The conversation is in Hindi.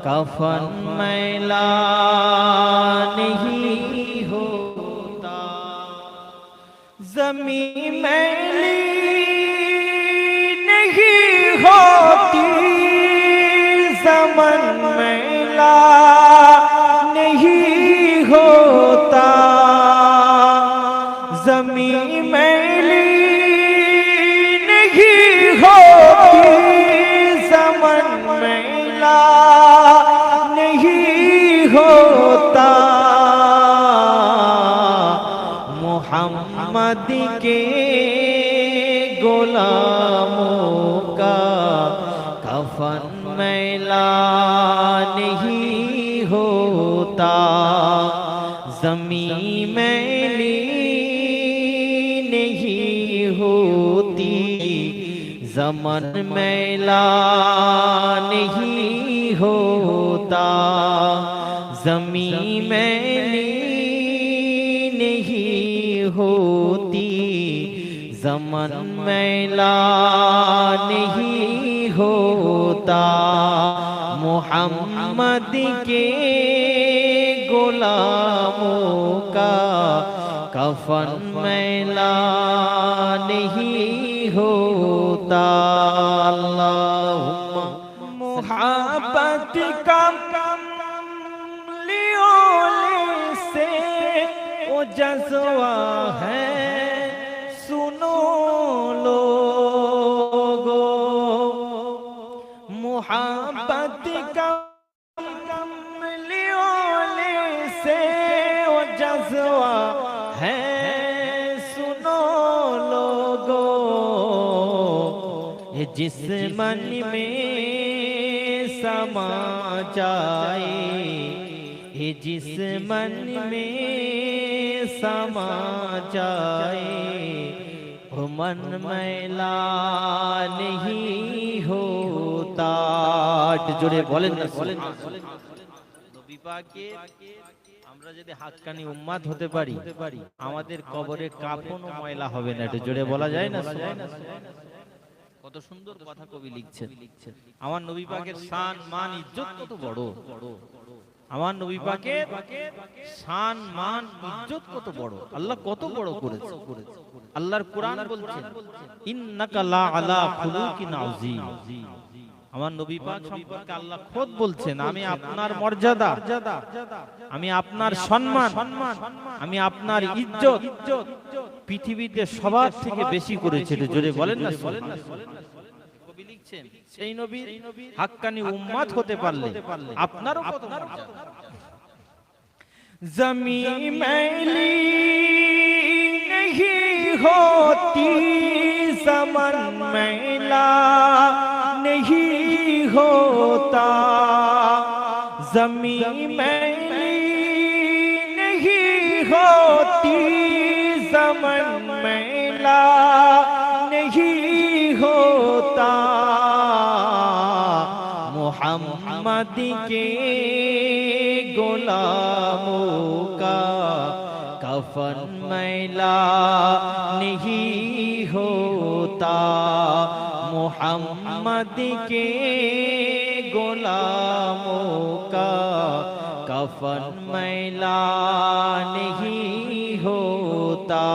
कफन मैला नहीं होता, ज़मीं मैली नहीं होती, ज़मन मैला नहीं होता, ज़मीं मैली नहीं होती, ज़मन मैला नहीं होता। मोहम्मद के गुलामों का कफन मैला नहीं होता, ज़मीं मैली नहीं होती, ज़मन मैला नहीं होता, ज़मीं मैली नहीं होती, ज़मन मैला नहीं होता। मोहम्मद के गुलामों का कफन मैला नहीं होता। अल्लाहुम्मा मोहब्बत का लियोले से वो जज़्बा है, सुनो लोगो, मोहब्बत का लियोले से वो जज़्बा है, सुनो लोगो, ये जिस मन में समा जाए, ये जिस मन में समा जाए, वो मन मैला नहीं होता। জোরে বলেন না, বলেন নবী পাকের আমরা যদি হাক্কানি উম্মাত হতে পারি, আমাদের কবরে কাফনও ময়লা হবে না। একটু জোরে বলা যায় না? কত সুন্দর কথা কবি লিখছেন। আমার নবী পাকের শান মান ইজ্জত কত বড়, আমার নবী পাকের শান মান ইজ্জত কত বড়, আল্লাহ কত বড় করেছে। আল্লাহর কোরআন বলছেন ইন্নাকা লা আলা খুলুকিন আযীম। আমার নবী পাক সম্পর্কে আল্লাহ খোদ বলছেন আমি আপনার মর্যাদা, আমি আপনার সম্মান, আমি আপনার ইজ্জত পৃথিবীতে সবার থেকে বেশি করেছি। জোরে বলেন না? কবি লিখছেন সেই নবীর হাক্কানি উম্মাত হতে পারলে আপনারও কত মর্যাদা। ज़मीं मैली नहीं होती, ज़मन मैला नहीं होता, ज़मीं मैली नहीं होती, ज़मन मैला नहीं होता। मोहम्मद के गुलामों का कफन मैला नहीं होता, मोहम्मद के गुलामों का कफन मैला नहीं होता।